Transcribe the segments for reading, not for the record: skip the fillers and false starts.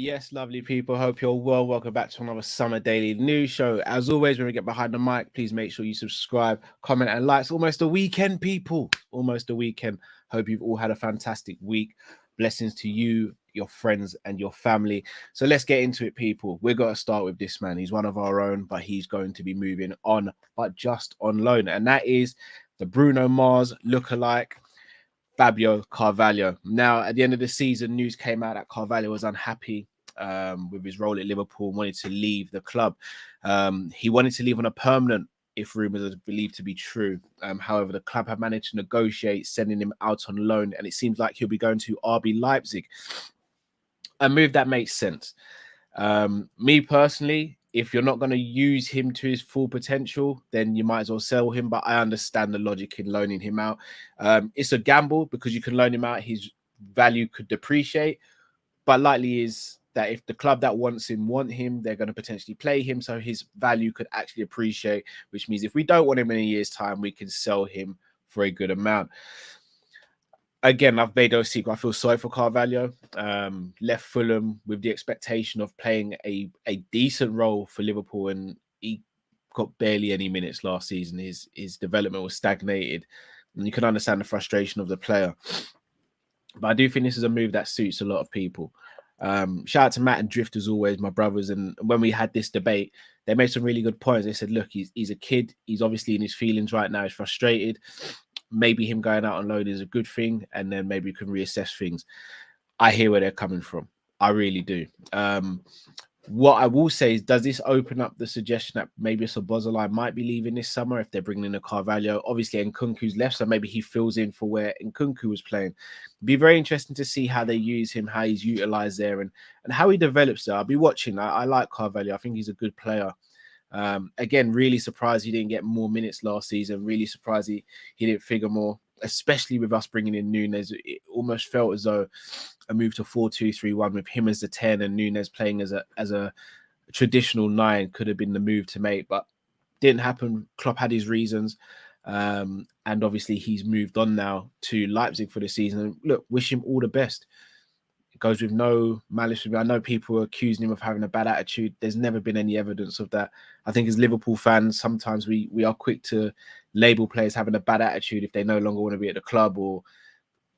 Yes, lovely people. Hope you're well. Welcome back to another Summer Daily News Show. As always, when we get behind the mic, please make sure you subscribe, comment, and like. It's almost a weekend, people. Almost a weekend. Hope you've all had a fantastic week. Blessings to you, your friends, and your family. So let's get into it, people. We're going to start with this man. He's one of our own, but he's going to be moving on, but just on loan. And that is the Bruno Mars lookalike, Fabio Carvalho. Now, at the end of the season, news came out that Carvalho was unhappy with his role at Liverpool and wanted to leave the club. He wanted to leave on a permanent, if rumours are believed to be true. However, the club have managed to negotiate sending him out on loan, and it seems like he'll be going to RB Leipzig. A move that makes sense. Me personally, if you're not going to use him to his full potential, then you might as well sell him. But I understand the logic in loaning him out. It's a gamble because you can loan him out. His value could depreciate. But likely is that if the club that wants him want him, they're going to potentially play him. So his value could actually appreciate, which means if we don't want him in a year's time, we can sell him for a good amount. Again, I've made no secret. I feel sorry for Carvalho. Left Fulham with the expectation of playing a decent role for Liverpool, and he got barely any minutes last season. His development was stagnated, and you can understand the frustration of the player. But I do think this is a move that suits a lot of people. Shout out to Matt and Drift as always, my brothers. And when we had this debate, they made some really good points. They said, look, he's a kid. He's obviously in his feelings right now. He's frustrated. Maybe him going out on loan is a good thing, and then maybe we can reassess things. I hear where they're coming from. I really do. What I will say is, does this open up the suggestion that maybe Szoboszlai might be leaving this summer if they're bringing in a Carvalho? Obviously, Nkunku's left, so maybe he fills in for where Nkunku was playing. It'd be very interesting to see how they use him, how he's utilised there, and how he develops there. I'll be watching. I like Carvalho. I think he's a good player. Again, really surprised he didn't get more minutes last season. Really surprised he didn't figure more, especially with us bringing in Núñez. It almost felt as though a move to 4-2-3-1 with him as the 10 and Núñez playing as a traditional 9 could have been the move to make, but didn't happen. Klopp had his reasons, and obviously he's moved on now to Leipzig for the season. And look, wish him all the best. Goes with no malice. I know people are accusing him of having a bad attitude. There's never been any evidence of that. I think as Liverpool fans, sometimes we are quick to label players having a bad attitude if they no longer want to be at the club or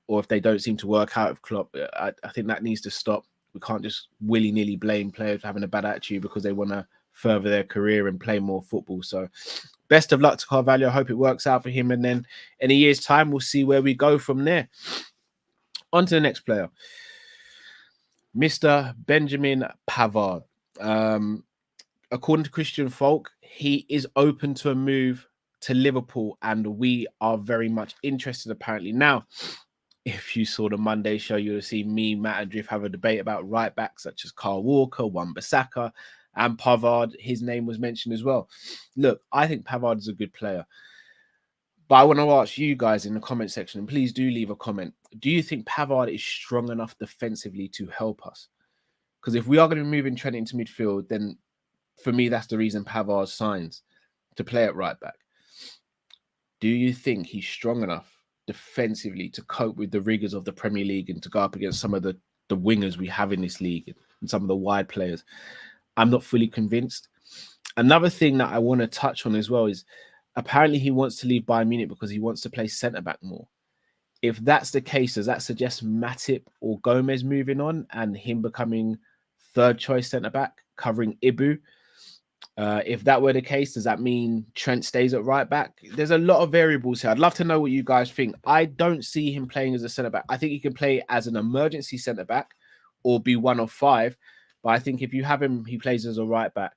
if they don't seem to work out of Klopp. I think that needs to stop. We can't just willy-nilly blame players for having a bad attitude because they want to further their career and play more football. So best of luck to Carvalho. I hope it works out for him. And then in a year's time, we'll see where we go from there. On to the next player. Mr. Benjamin Pavard. According to Christian Folk, he is open to a move to Liverpool, and we are very much interested, apparently. Now, if you saw the Monday show, you'll have seen me, Matt, and Drift have a debate about right backs such as Kyle Walker, Wan-Bissaka, and Pavard. His name was mentioned as well. Look, I think Pavard is a good player. But I want to ask you guys in the comment section, and please do leave a comment. Do you think Pavard is strong enough defensively to help us? Because if we are going to be moving Trent into midfield, then for me, that's the reason Pavard signs to play at right back. Do you think he's strong enough defensively to cope with the rigors of the Premier League and to go up against some of the wingers we have in this league and some of the wide players? I'm not fully convinced. Another thing that I want to touch on as well is apparently he wants to leave Bayern Munich because he wants to play centre-back more. If that's the case, does that suggest Matip or Gomez moving on and him becoming third-choice centre-back, covering Ibu? If that were the case, does that mean Trent stays at right-back? There's a lot of variables here. I'd love to know what you guys think. I don't see him playing as a centre-back. I think he can play as an emergency centre-back or be one of 5. But I think if you have him, he plays as a right-back.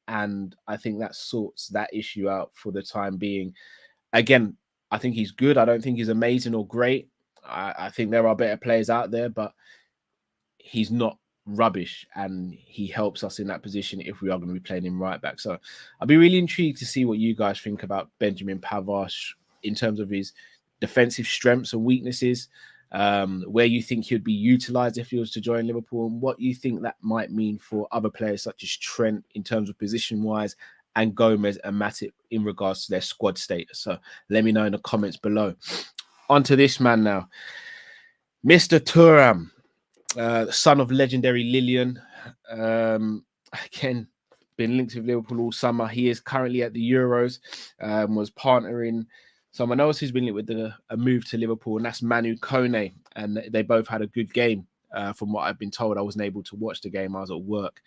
And I think that sorts that issue out for the time being. Again, I think he's good. I don't think he's amazing or great. I think there are better players out there, but he's not rubbish, and he helps us in that position if we are going to be playing him right back. So I'll be really intrigued to see what you guys think about Benjamin Pavard in terms of his defensive strengths and weaknesses, where you think he'd be utilised if he was to join Liverpool, and what you think that might mean for other players such as Trent in terms of position-wise, and Gomez and Matip in regards to their squad status. So let me know in the comments below. On to this man now. Mr. Thuram. son of legendary Lillian. Again, been linked with Liverpool all summer. He is currently at the Euros. Was partnering someone else who's been linked with a move to Liverpool, and that's Manu Kone. And they both had a good game. From what I've been told, I wasn't able to watch the game. I was at work.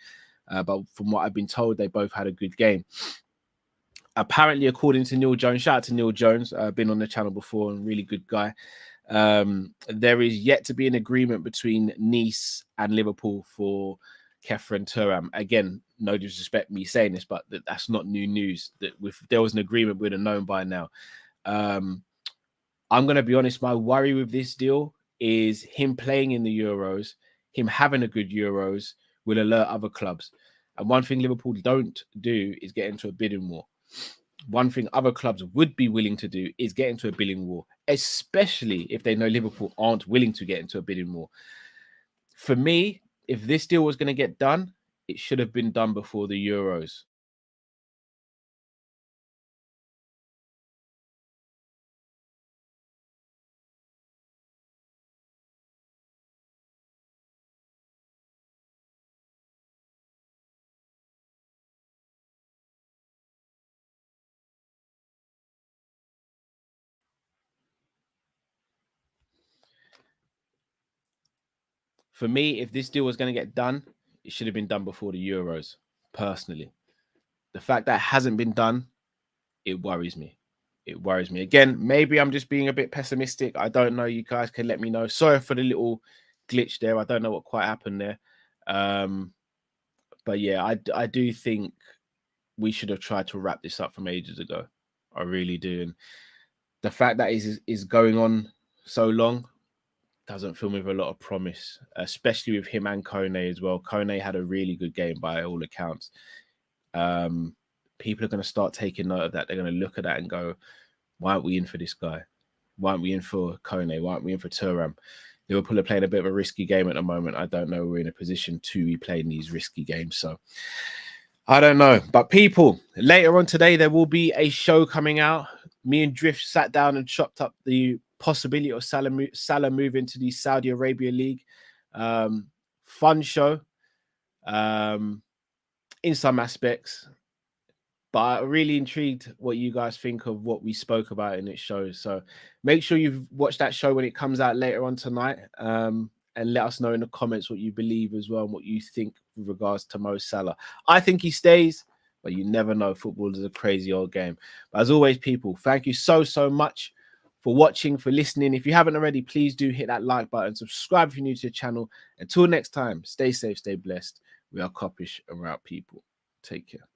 But from what I've been told, they both had a good game. Apparently, according to Neil Jones, shout out to Neil Jones, been on the channel before and really good guy. There is yet to be an agreement between Nice and Liverpool for Kefren Thuram. Again, no disrespect me saying this, but that's not new news. That if there was an agreement, we'd have known by now. I'm going to be honest, my worry with this deal is him playing in the Euros, him having a good Euros will alert other clubs. And one thing Liverpool don't do is get into a bidding war. One thing other clubs would be willing to do is get into a bidding war, especially if they know Liverpool aren't willing to get into a bidding war. For me, if this deal was going to get done, it should have been done before the Euros. For me, if this deal was going to get done, it should have been done before the Euros, personally. The fact that it hasn't been done, it worries me. It worries me. Again, maybe I'm just being a bit pessimistic. I don't know. You guys can let me know. Sorry for the little glitch there. I don't know what quite happened there. But yeah, I do think we should have tried to wrap this up from ages ago. I really do. And the fact that is going on so long doesn't fill me with a lot of promise, especially with him and Kone as well. Kone had a really good game by all accounts. People are going to start taking note of that. They're going to look at that and go, why aren't we in for this guy? Why aren't we in for Kone? Why aren't we in for Turram? Liverpool are playing a bit of a risky game at the moment. I don't know. We're in a position to be playing these risky games. So I don't know. But people, later on today, there will be a show coming out. Me and Drift sat down and chopped up the possibility of Salah moving to the Saudi Arabia League. Fun show in some aspects. But I'm really intrigued what you guys think of what we spoke about in this show. So make sure you've watched that show when it comes out later on tonight. And let us know in the comments what you believe as well and what you think with regards to Mo Salah. I think he stays, but you never know. Football is a crazy old game. But as always, people, thank you so much for watching, for listening. If you haven't already, please do hit that like button. Subscribe if you're new to the channel. Until next time, stay safe, stay blessed. We are Kopish and we're out, people. Take care.